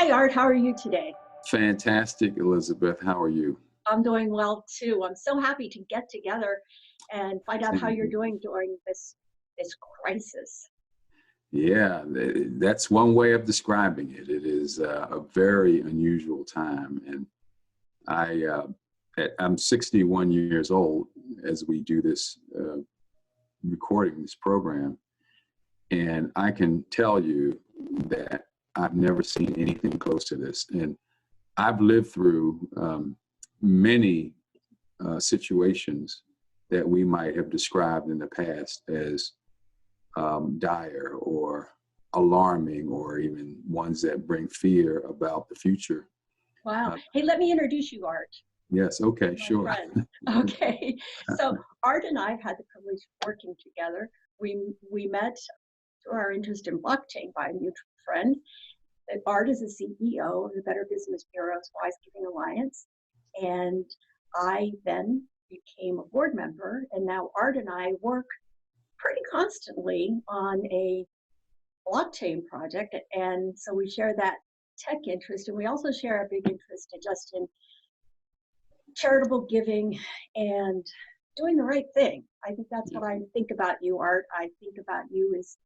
Hi, Art. How are you today? Fantastic, Elizabeth. How are you? I'm doing well too. I'm so happy to get together and find out how Same you're here. doing during this crisis. Yeah, that's one way of describing it. It is a very unusual time, and I I'm 61 years old as we do this recording this program, and I can tell you that I've never seen anything close to this. And I've lived through many situations that we might have described in the past as dire or alarming, or even ones that bring fear about the future. Wow. Uh, Hey, let me introduce you, Art, yes, okay, my sure. friend. Okay. So Art and I have had the privilege of working together. We met through our interest in blockchain by a mutual friend. Art is the CEO of the Better Business Bureau's Wise Giving Alliance. And I then became a board member. And now Art and I work pretty constantly on a blockchain project. And so we share that tech interest. And we also share a big interest in just in charitable giving and doing the right thing. I think that's Yeah. what I think about you, Art. I think about you as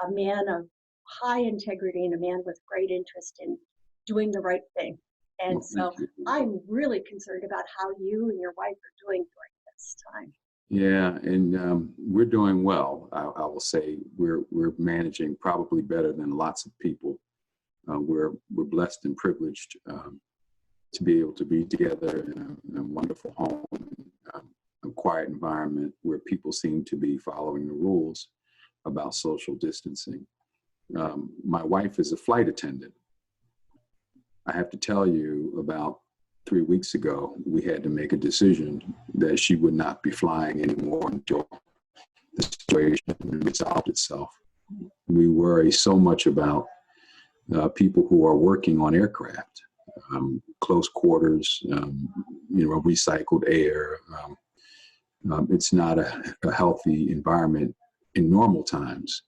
a man of high integrity and a man with great interest in doing the right thing. And Well, thank so you. I'm really concerned about how you and your wife are doing during this time. Yeah, and we're doing well. I will say we're managing probably better than lots of people. We're blessed and privileged to be able to be together in a wonderful home, a quiet environment where people seem to be following the rules about social distancing. My wife is a flight attendant. I have to tell you, about 3 weeks ago, we had to make a decision that she would not be flying anymore until the situation resolved itself. We worry so much about people who are working on aircraft, close quarters, recycled air. It's not a healthy environment in normal times,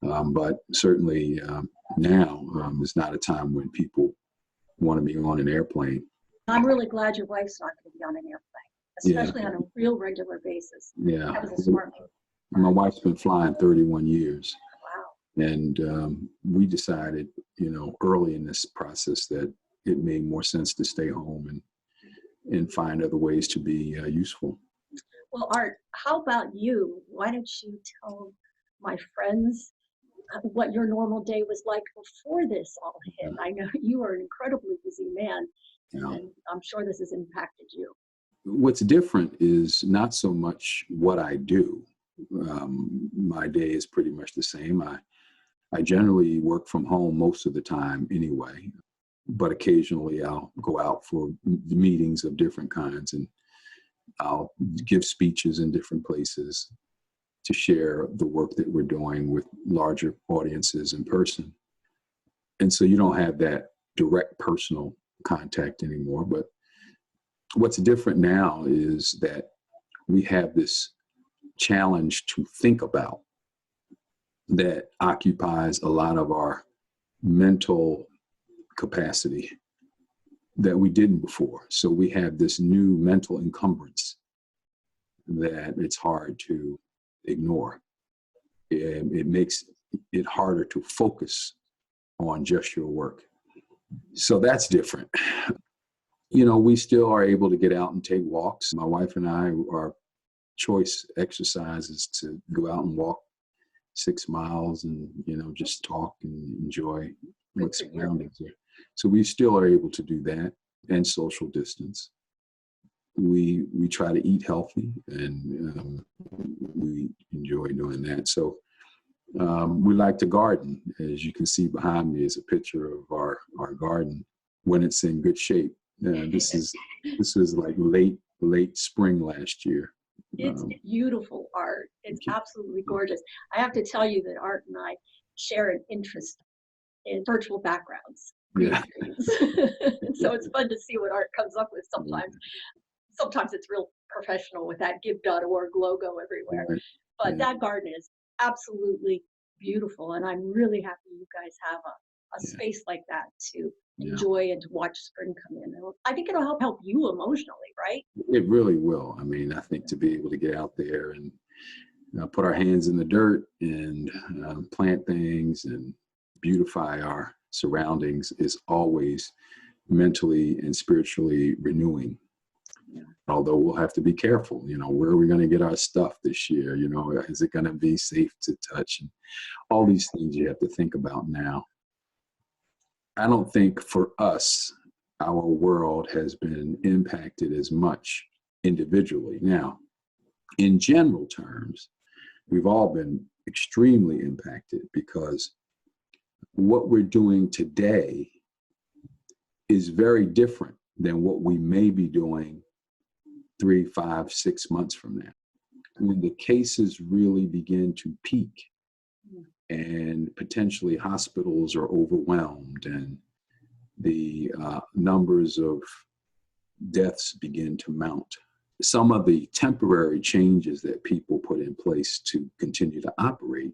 but certainly now is not a time when people want to be on an airplane. I'm really glad your wife's not going to be on an airplane, Yeah, especially on a real regular basis. yeah. That was a smart move. My wife's been flying 31 years, Wow. and we decided, early in this process that it made more sense to stay home and find other ways to be useful. Well, Art, how about you? Why don't you tell my friends what your normal day was like before this all hit? I know you are an incredibly busy man, You know, and I'm sure this has impacted you. what's different is not so much what I do. My day is pretty much the same. I generally work from home most of the time anyway, but occasionally I'll go out for meetings of different kinds, and I'll give speeches in different places to share the work that we're doing with larger audiences in person. And so you don't have that direct personal contact anymore. But what's different now is that we have this challenge to think about that occupies a lot of our mental capacity that we didn't before. So we have this new mental encumbrance that it's hard to ignore. It makes it harder to focus on just your work. So that's different. We still are able to get out and take walks. My wife and I, our choice exercise is to go out and walk 6 miles and, just talk and enjoy what's surroundings there. So we still are able to do that and social distance. We try to eat healthy, and we enjoy doing that. So we like to garden. As you can see behind me is a picture of our garden when it's in good shape. This was like late spring last year. It's beautiful, Art. It's Thank you. absolutely gorgeous. I have to tell you that Art and I share an interest in virtual backgrounds, green Yeah. screens. So it's fun to see what Art comes up with sometimes. Sometimes it's real professional with that give.org logo everywhere. Right. But Yeah. that garden is absolutely beautiful. And I'm really happy you guys have a Yeah. space like that to Yeah. enjoy and to watch spring come in. I think it'll help you emotionally, right? It really will. I mean, I think to be able to get out there and put our hands in the dirt and plant things and beautify our surroundings is always mentally and spiritually renewing. Yeah. Although we'll have to be careful, where are we going to get our stuff this year? Is it going to be safe to touch? And all these things you have to think about now. I don't think for us, our world has been impacted as much individually. Now, in general terms, we've all been extremely impacted because what we're doing today is very different than what we may be doing 3, 5, 6 months from now. When the cases really begin to peak and potentially hospitals are overwhelmed and the numbers of deaths begin to mount, some of the temporary changes that people put in place to continue to operate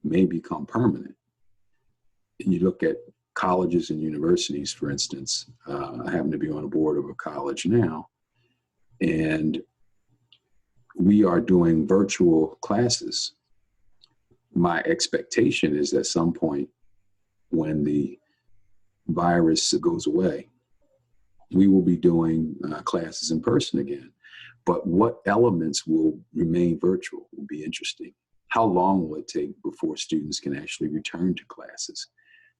may become permanent. And you look at colleges and universities, for instance. I happen to be on a board of a college now, and we are doing virtual classes. My expectation is at some point when the virus goes away, we will be doing classes in person again. But what elements will remain virtual will be interesting. How long will it take before students can actually return to classes?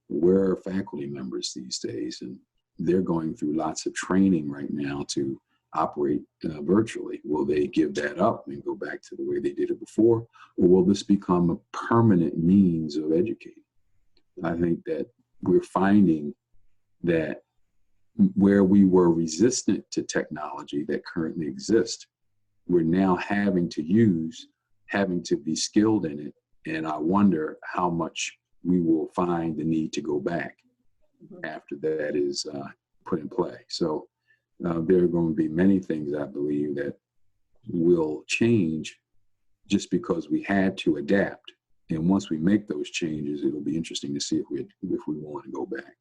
Where are faculty members these days? And they're going through lots of training right now to operate virtually. Will they give that up and go back to the way they did it before? Or will this become a permanent means of educating? I think that we're finding that where we were resistant to technology that currently exists, we're now having to be skilled in it. And I wonder how much we will find the need to go back after that is put in play. So there are going to be many things, I believe, that will change just because we had to adapt. And once we make those changes, it'll be interesting to see if we want to go back.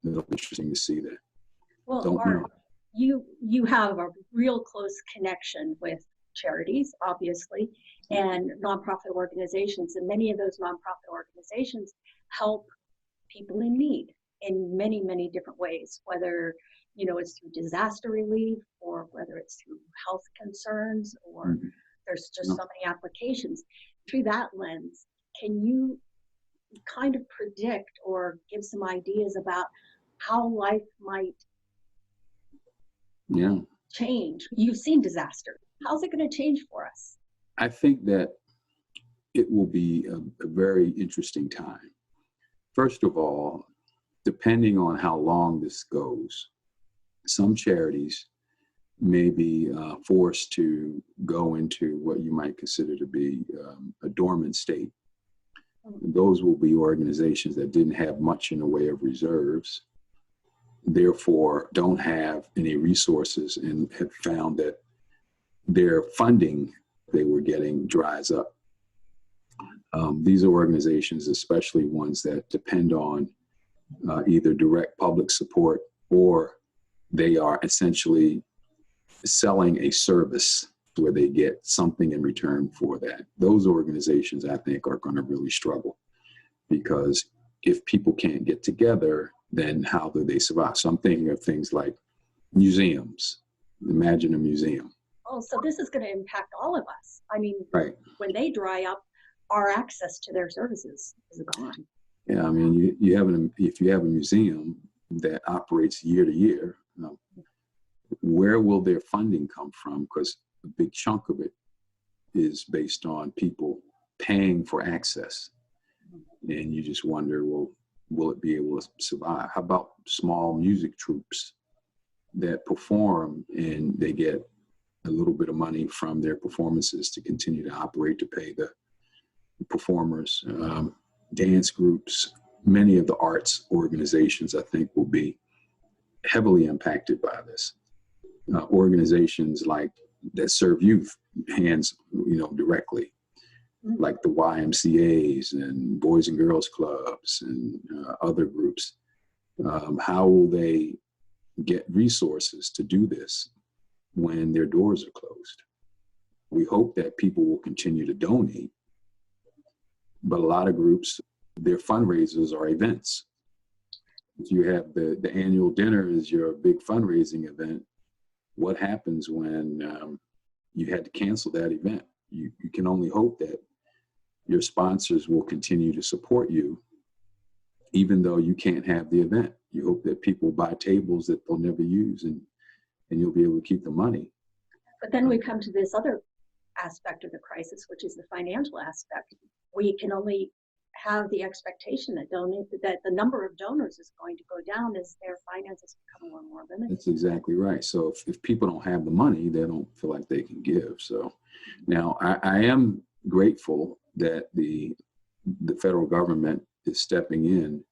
It'll be interesting to see that. Well, Art, you have a real close connection with charities, obviously, and nonprofit organizations. And many of those nonprofit organizations help people in need in many, many different ways, whether it's through disaster relief or whether it's through health concerns or there's just so many applications. Through that lens, can you kind of predict or give some ideas about how life might change? You've seen disaster. How's it going to change for us? I think that it will be a very interesting time. First of all, depending on how long this goes, some charities may be forced to go into what you might consider to be a dormant state. Those will be organizations that didn't have much in the way of reserves, therefore don't have any resources, and have found that their funding they were getting dries up. These are organizations, especially ones that depend on either direct public support or they are essentially selling a service where they get something in return for that. Those organizations, I think, are going to really struggle because if people can't get together, then how do they survive? So I'm thinking of things like museums. Imagine a museum. Oh, so this is going to impact all of us. I mean, right. When they dry up, our access to their services is gone. Yeah, I mean, if you have a museum that operates year to year, where will their funding come from? Because a big chunk of it is based on people paying for access. And you just wonder, well, will it be able to survive? How about small music troops that perform and they get a little bit of money from their performances to continue to operate, to pay the performers, dance groups? Many of the arts organizations, I think, will be heavily impacted by this. Organizations like that serve youth, hands, directly. like the YMCAs and Boys and Girls Clubs and other groups. How will they get resources to do this when their doors are closed? We hope that people will continue to donate, but a lot of groups, their fundraisers are events. If you have the annual dinner is your big fundraising event, what happens when you had to cancel that event? You can only hope that your sponsors will continue to support you, even though you can't have the event. You hope that people buy tables that they'll never use, and you'll be able to keep the money. But then we come to this other aspect of the crisis, which is the financial aspect. We can only have the expectation that the number of donors is going to go down as their finances become more and more limited. That's exactly right. So if people don't have the money, they don't feel like they can give. So now I am grateful that the federal government is stepping in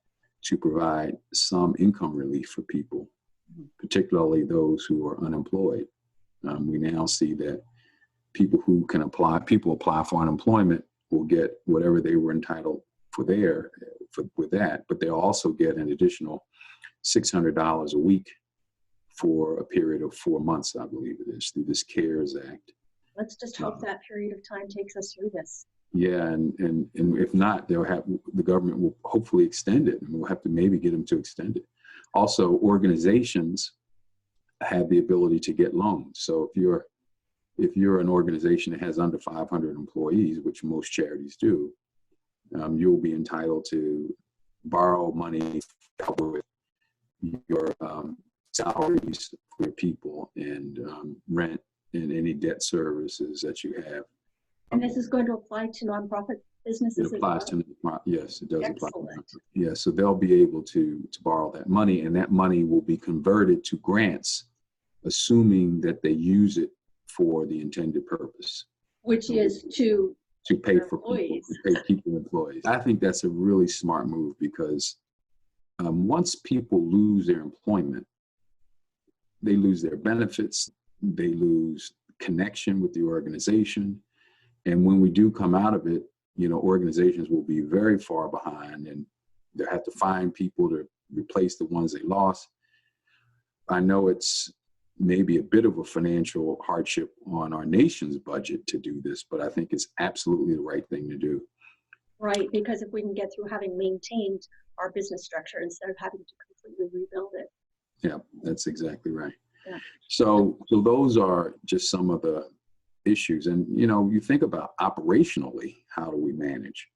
to provide some income relief for people, particularly those who are unemployed. We now see that people apply for unemployment will get whatever they were entitled with that, but they'll also get an additional $600 a week for a period of 4 months, I believe it is, through this CARES Act. Let's just hope that period of time takes us through this. Yeah, and if not, the government will hopefully extend it, and we'll have to maybe get them to extend it. Also, organizations have the ability to get loans. So if you're an organization that has under 500 employees, which most charities do, you'll be entitled to borrow money with your salaries for your people and rent and any debt services that you have. And this is going to apply to nonprofit businesses. It applies to, yes, it does apply. Excellent. Yeah, so they'll be able to borrow that money, and that money will be converted to grants, assuming that they use it for the intended purpose, which is to pay for employees. people, to pay people employees. I think that's a really smart move because once people lose their employment, they lose their benefits, they lose connection with the organization. And when we do come out of it, organizations will be very far behind, and they'll have to find people to replace the ones they lost. I know it's maybe a bit of a financial hardship on our nation's budget to do this, but I think it's absolutely the right thing to do. Right, because if we can get through having maintained our business structure instead of having to completely rebuild it. Yeah, that's exactly right. Yeah. So those are just some of the issues. And, you think about operationally, how do we manage?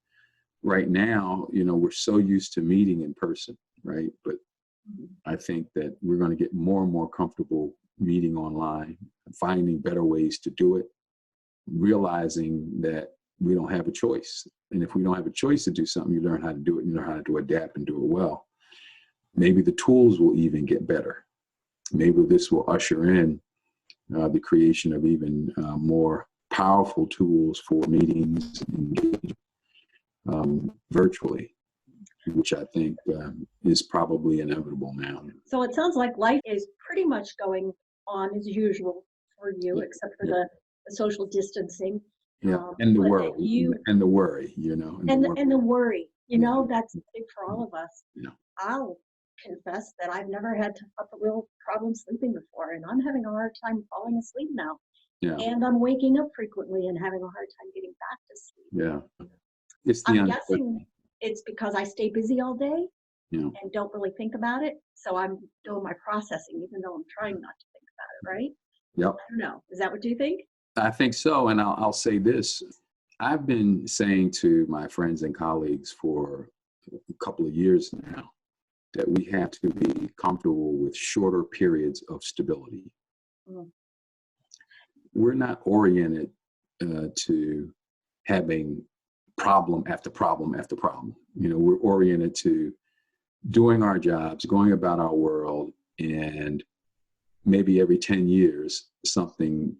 Right now, we're so used to meeting in person, right? But I think that we're going to get more and more comfortable meeting online, finding better ways to do it, realizing that we don't have a choice. And if we don't have a choice to do something, you learn how to do it, you learn how to adapt and do it well. Maybe the tools will even get better. Maybe this will usher in the creation of even more powerful tools for meetings and engagement virtually, which I think is probably inevitable now. So it sounds like life is pretty much going on as usual for you, except for the social distancing. Yeah, and the worry, and the worry, and the worry, that's big for all of us. Yeah. I'll confess that I've never had a real problem sleeping before, and I'm having a hard time falling asleep now. Yeah. And I'm waking up frequently and having a hard time getting back to sleep. Yeah. I'm guessing it's because I stay busy all day and don't really think about it. So I'm doing my processing, even though I'm trying not to think about it, right? Yep. I don't know. Is that what you think? I think so. And I'll say this. I've been saying to my friends and colleagues for a couple of years now that we have to be comfortable with shorter periods of stability. Mm. We're not oriented to having problem after problem after problem. We're oriented to doing our jobs, going about our world, and maybe every 10 years, something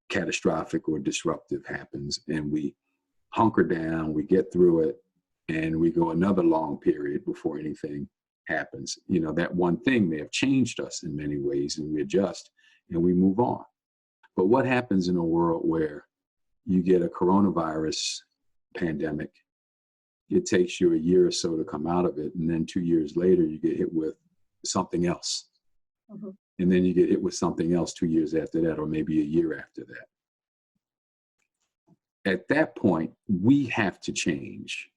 catastrophic or disruptive happens, and we hunker down, we get through it, and we go another long period before anything happens. That one thing may have changed us in many ways, and we adjust and we move on. But what happens in a world where you get a coronavirus pandemic. It takes you a year or so to come out of it. And then 2 years later, you get hit with something else. Mhm. And then you get hit with something else 2 years after that, or maybe a year after that. At that point, we have to change.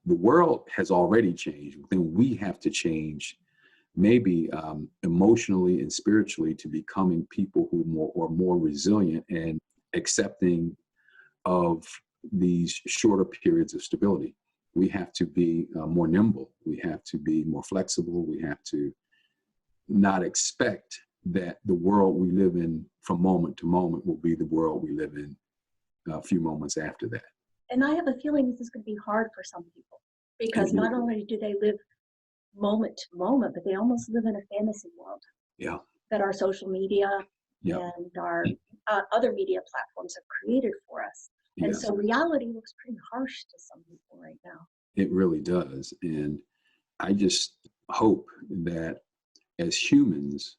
The world has already changed. Then we have to change, maybe emotionally and spiritually, to becoming people who are more resilient and accepting of these shorter periods of stability. We have to be more nimble. We have to be more flexible. We have to not expect that the world we live in from moment to moment will be the world we live in a few moments after that. And I have a feeling this is going to be hard for some people because not only do they live moment to moment, but they almost live in a fantasy world. Yeah. That our social media Yeah. and our other media platforms have created for us. And Yes. so reality looks pretty harsh to some people right now. It really does. And I just hope that as humans,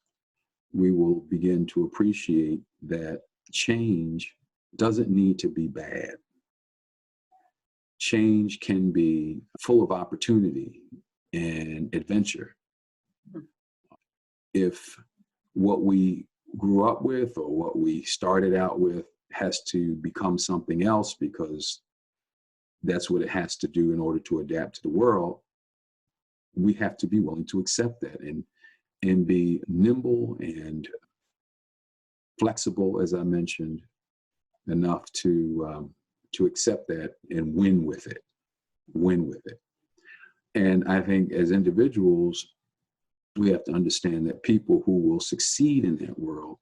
we will begin to appreciate that change doesn't need to be bad. Change can be full of opportunity and adventure. Mhm. If what we grew up with or what we started out with has to become something else because that's what it has to do in order to adapt to the world, we have to be willing to accept that and be nimble and flexible, as I mentioned, enough to accept that and win with it. And I think as individuals, we have to understand that people who will succeed in that world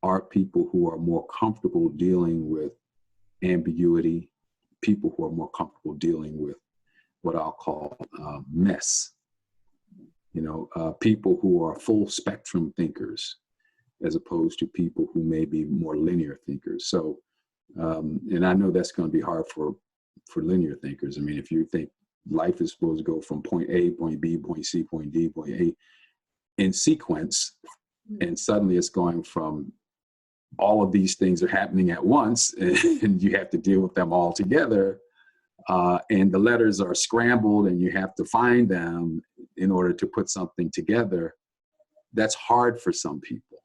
are people who are more comfortable dealing with ambiguity, people who are more comfortable dealing with what I'll call mess. People who are full spectrum thinkers, as opposed to people who may be more linear thinkers. So, and I know that's going to be hard for linear thinkers. I mean, if you think life is supposed to go from point A, point B, point C, point D, point A in sequence, and suddenly it's going from all of these things are happening at once, and you have to deal with them all together. And the letters are scrambled and you have to find them in order to put something together. That's hard for some people.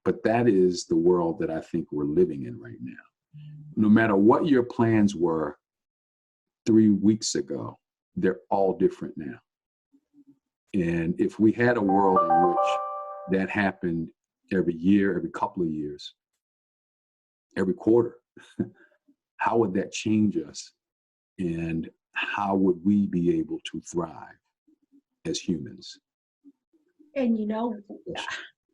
But that is the world that I think we're living in right now. No matter what your plans were 3 weeks ago, they're all different now. And if we had a world in which that happened every year, every couple of years, every quarter, how would that change us? And how would we be able to thrive as humans? And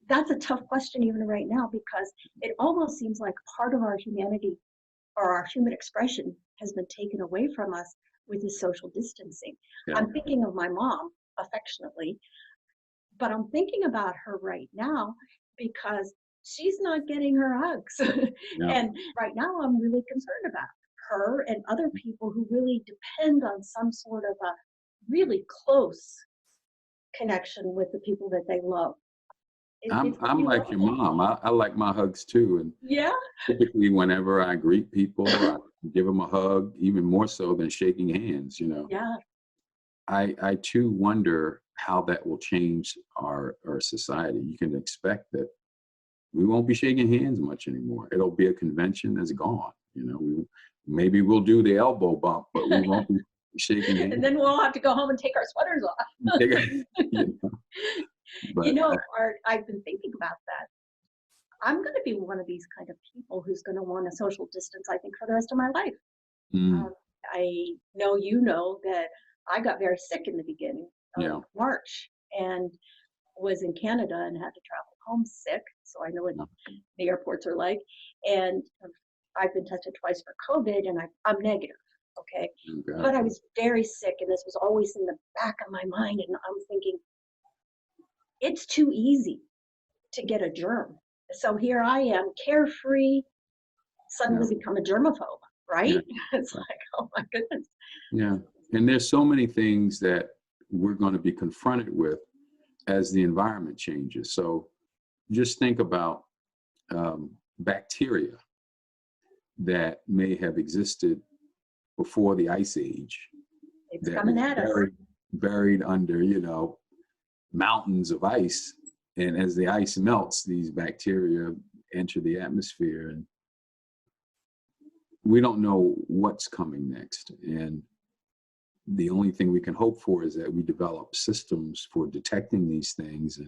that's a tough question even right now, because it almost seems like part of our humanity or our human expression has been taken away from us with the social distancing. Yeah. I'm thinking of my mom affectionately, but I'm thinking about her right now because she's not getting her hugs. Yeah. And right now I'm really concerned about her and other people who really depend on some sort of a really close connection with the people that they love. I'm like your mom. I like my hugs too. And Yeah. typically whenever I greet people, I give them a hug, even more so than shaking hands, Yeah. I too wonder how that will change our society. You can expect that we won't be shaking hands much anymore. It'll be a convention that's gone. Maybe we'll do the elbow bump, but we won't be shaking hands. And then we'll have to go home and take our sweaters off. But, Art, I've been thinking about that. I'm going to be one of these kind of people who's going to want to social distance, I think, for the rest of my life. I know that I got very sick in the beginning of March and was in Canada and had to travel home sick. So I know what the airports are like. And I've been tested twice for COVID and I'm negative. Okay. But I was very sick and this was always in the back of my mind. And I'm thinking, it's too easy to get a germ. So here I am, carefree, suddenly become a germaphobe, right? Yeah. It's like, oh my goodness. Yeah. And there's so many things that we're going to be confronted with as the environment changes. So just think about bacteria that may have existed before the ice age It's that coming was at us. buried under, mountains of ice. And as the ice melts, these bacteria enter the atmosphere, and we don't know what's coming next. And the only thing we can hope for is that we develop systems for detecting these things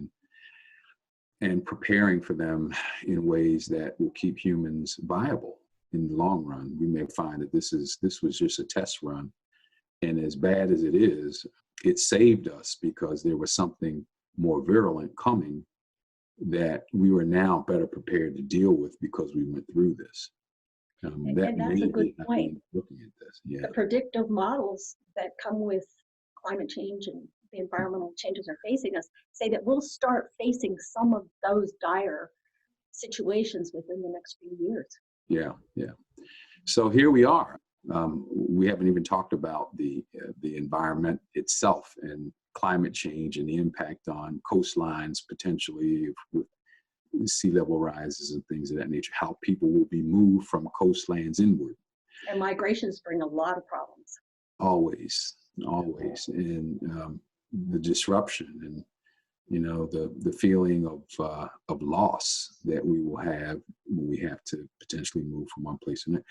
and preparing for them in ways that will keep humans viable in the long run. We may find that this was just a test run, and as bad as it is, it saved us because there was something more virulent coming that we were now better prepared to deal with because we went through this. And that's a good point. Looking at this, The predictive models that come with climate change and the environmental changes are facing us say that we'll start facing some of those dire situations within the next few years. Yeah. So here we are. We haven't even talked about the environment itself and climate change and the impact on coastlines potentially with sea level rises and things of that nature, how people will be moved from coastlands inward. And migrations bring a lot of problems. Always. And the disruption and, the feeling of loss that we will have when we have to potentially move from one place to another.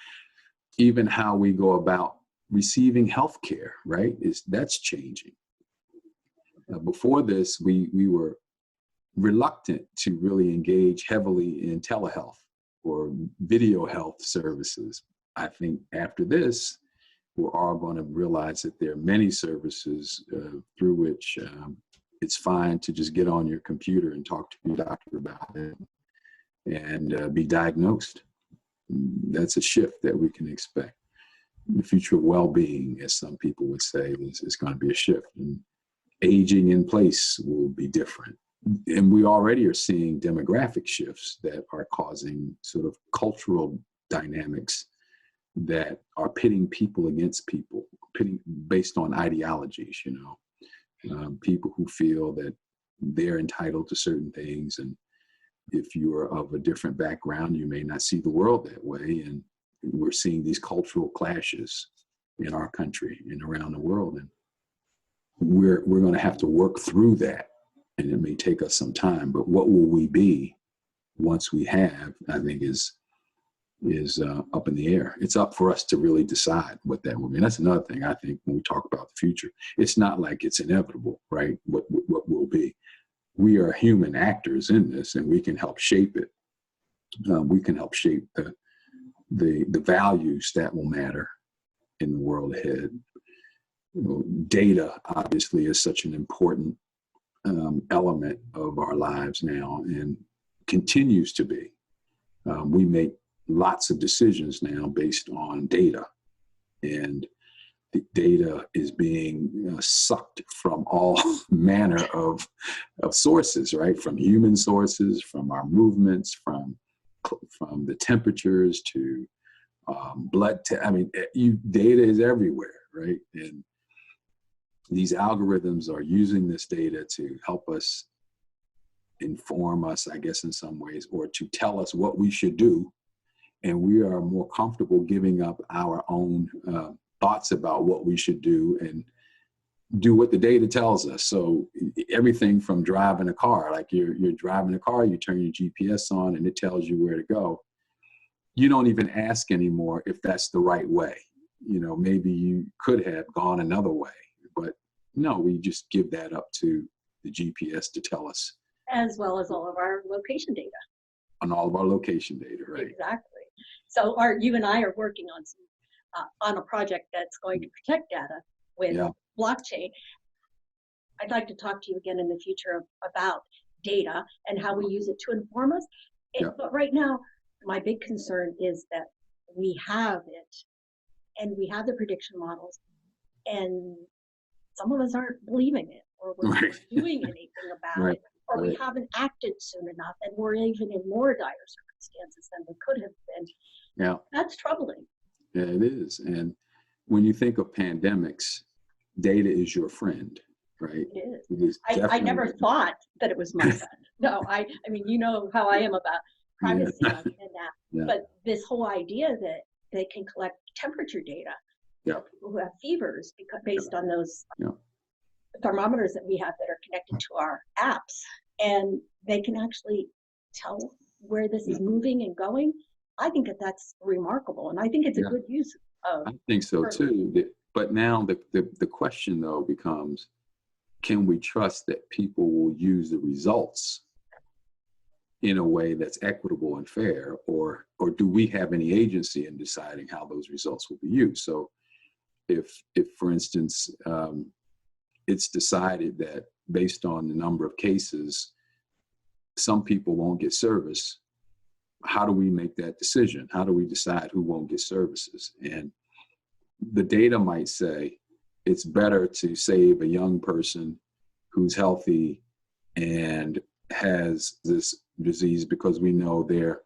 Even how we go about receiving health care, right? That's changing. Before this, we were reluctant to really engage heavily in telehealth or video health services. I think after this, we're all going to realize that there are many services through which it's fine to just get on your computer and talk to your doctor about it and be diagnosed. That's a shift that we can expect. The future of well-being, as some people would say, is going to be a shift. And aging in place will be different. And we already are seeing demographic shifts that are causing sort of cultural dynamics that are pitting people against people, pitting based on ideologies, people who feel that they're entitled to certain things. And if you are of a different background, you may not see the world that way. And we're seeing these cultural clashes in our country and around the world. And we're going to have to work through that. And it may take us some time, but what will we be once we have, I think is up in the air. It's up for us to really decide what that will be. And that's another thing I think when we talk about the future, it's not like it's inevitable, right? What will be. We are human actors in this, and we can help shape it. We can help shape the values that will matter in the world ahead. Data obviously is such an important element of our lives now, and continues to be. We make lots of decisions now based on data, and the data is being sucked from all manner of sources, right? From human sources, from our movements, from the temperatures to blood. Data is everywhere, right? And these algorithms are using this data to help us, inform us, I guess, in some ways, or to tell us what we should do. And we are more comfortable giving up our own thoughts about what we should do and do what the data tells us. So everything from driving a car, like you're driving a car, you turn your GPS on and it tells you where to go. You don't even ask anymore if that's the right way. Maybe you could have gone another way, but no, we just give that up to the GPS to tell us. As well as all of our location data. On all of our location data, right? Exactly. So you and I are working on a project that's going to protect data with blockchain. I'd like to talk to you again in the future about data and how we use it to inform us. But right now, my big concern is that we have it and we have the prediction models, and some of us aren't believing it, or we're not doing anything about it, or we haven't acted soon enough, and we're even in more dire circumstances than we could have been. Yeah. That's troubling. Yeah, it is. And when you think of pandemics, data is your friend, right? It It is. I never thought that it was my friend. No, I mean, you know how I am about privacy and that. Yeah. But this whole idea that they can collect temperature data Yeah. people who have fevers because based on those Yeah. thermometers that we have that are connected to our apps, and they can actually tell where this is moving and going. I think that that's remarkable, and I think it's a Yeah. good use of. I think so too. But now the question though becomes, can we trust that people will use the results in a way that's equitable and fair, or do we have any agency in deciding how those results will be used? So if for instance, it's decided that based on the number of cases, some people won't get service, how do we make that decision? How do we decide who won't get services? And the data might say it's better to save a young person who's healthy and has this disease because we know their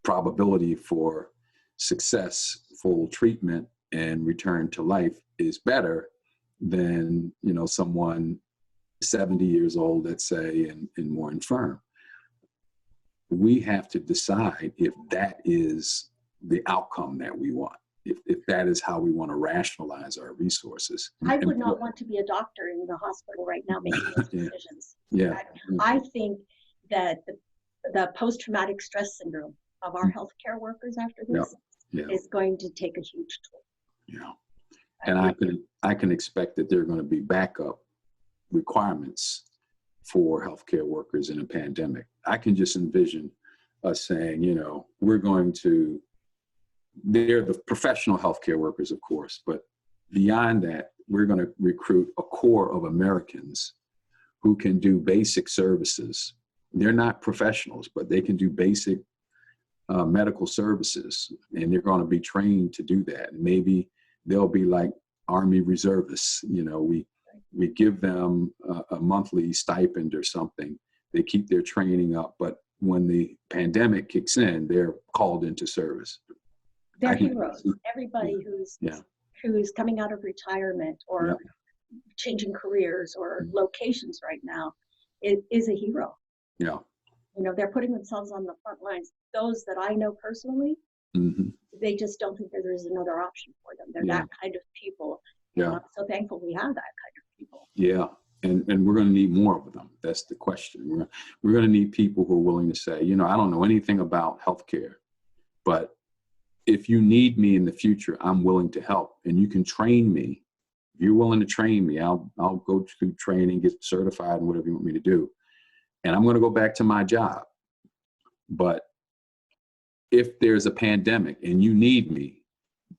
probability for successful treatment and return to life is better than, you know, someone 70 years old, let's say, and more infirm. We have to decide if that is the outcome that we want, if that is how we want to rationalize our resources. I would not want to be a doctor in the hospital right now making those decisions. Yeah. I think that the post-traumatic stress syndrome of our healthcare workers after this is going to take a huge toll. Yeah. And I can expect that there are going to be backup requirements for healthcare workers in a pandemic. I can just envision us saying, you know, they're the professional healthcare workers, of course, but beyond that, we're going to recruit a core of Americans who can do basic services. They're not professionals, but they can do basic medical services, and they're going to be trained to do that. And maybe they'll be like Army reservists. You know, we give them a monthly stipend or something. They keep their training up, but when the pandemic kicks in, they're called into service. They're heroes. Everybody who's coming out of retirement or changing careers or locations right now is a hero. Yeah. You know, they're putting themselves on the front lines. Those that I know personally, they just don't think that there's another option for them. They're that kind of people. Yeah. I'm so thankful we have that kind of people. Yeah. And we're going to need more of them. That's the question. We're going to need people who are willing to say, you know, I don't know anything about healthcare, but if you need me in the future, I'm willing to help, and you can train me. If you're willing to train me, I'll go through training, get certified, and whatever you want me to do. And I'm going to go back to my job. But if there's a pandemic and you need me,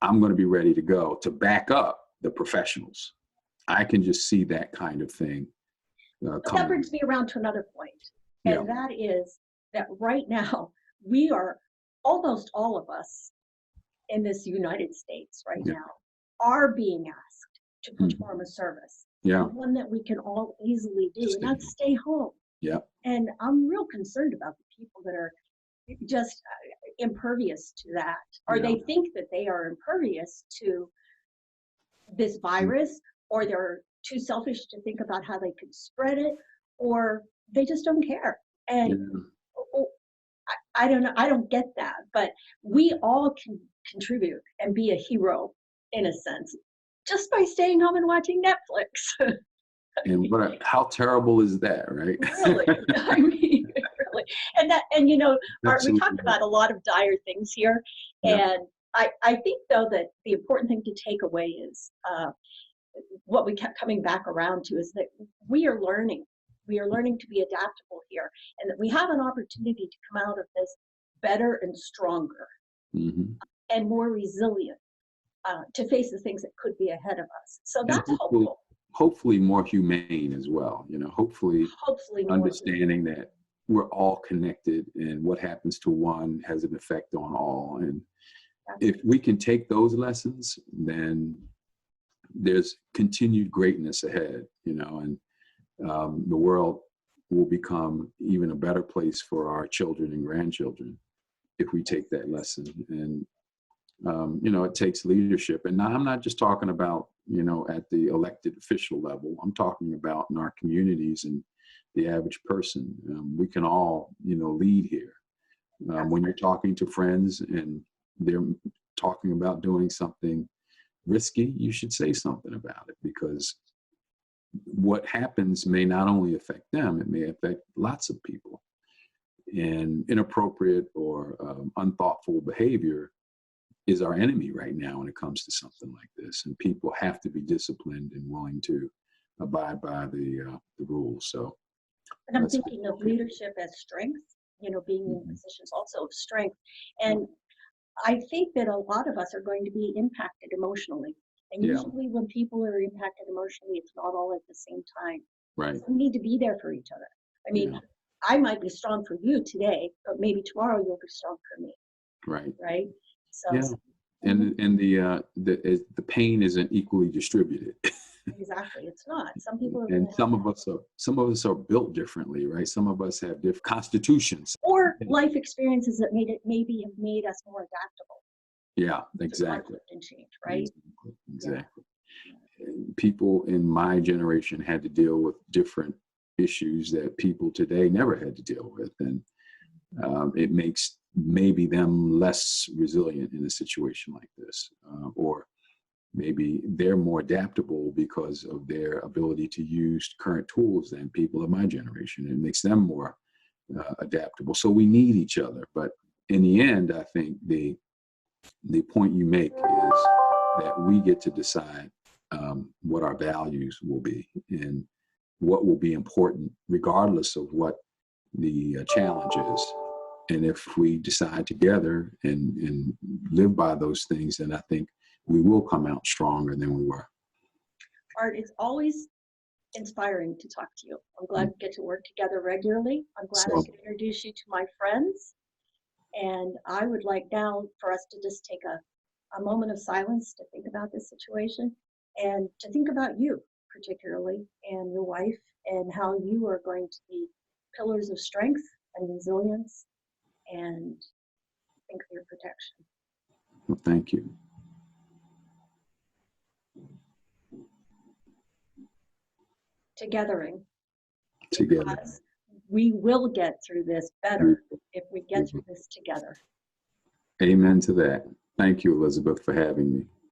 I'm going to be ready to go to back up the professionals. I can just see that kind of thing. That brings me around to another point, and that is that right now we are, almost all of us in this United States right now are being asked to perform a service. One that we can all easily do, and that's stay home. And I'm real concerned about the people that are just impervious to that, or they think that they are impervious to this virus, or they're too selfish to think about how they could spread it, or they just don't care. And I don't know, I don't get that, but we all can contribute and be a hero in a sense just by staying home and watching Netflix. And how terrible is that, right? Really, I mean, really. And you know, we talked about a lot of dire things here, and I think though that the important thing to take away is what we kept coming back around to is that we are learning to be adaptable here, and that we have an opportunity to come out of this better and stronger and more resilient to face the things that could be ahead of us. So that's hopeful. Hopefully more humane as well, you know, hopefully understanding that we're all connected, and what happens to one has an effect on all. And if we can take those lessons, then there's continued greatness ahead, you know, and the world will become even a better place for our children and grandchildren if we take that lesson. And you know, it takes leadership. And now I'm not just talking about, you know, at the elected official level. I'm talking about in our communities and the average person. We can all, you know, lead here. When you're talking to friends and they're talking about doing something risky, you should say something about it, because what happens may not only affect them, it may affect lots of people. And inappropriate or unthoughtful behavior is our enemy right now when it comes to something like this. And people have to be disciplined and willing to abide by the rules. So, And I'm thinking of leadership as strength, being in positions also of strength. And I think that a lot of us are going to be impacted emotionally. And usually when people are impacted emotionally, it's not all at the same time. Right. So we need to be there for each other. I mean, I might be strong for you today, but maybe tomorrow you'll be strong for me. Right. Right. So and the pain isn't equally distributed. Exactly, it's not. Some people are and some of us are built differently, right? Some of us have different constitutions or life experiences that maybe have made us more adaptable. Yeah, exactly. And change, right? Exactly. People in my generation had to deal with different issues that people today never had to deal with, and it makes maybe them less resilient in a situation like this, or maybe they're more adaptable because of their ability to use current tools than people of my generation. It makes them more adaptable. So we need each other. But in the end, I think the point you make is that we get to decide what our values will be and what will be important, regardless of what the challenge is. And if we decide together and live by those things, then I think we will come out stronger than we were. Art, it's always inspiring to talk to you. I'm glad we get to work together regularly. I'm glad I could introduce you to my friends. And I would like now for us to just take a moment of silence to think about this situation and to think about you particularly and your wife and how you are going to be pillars of strength and resilience and think of your protection. Well, thank you. Together. We will get through this better if we get through this together. Amen to that. Thank you, Elizabeth, for having me.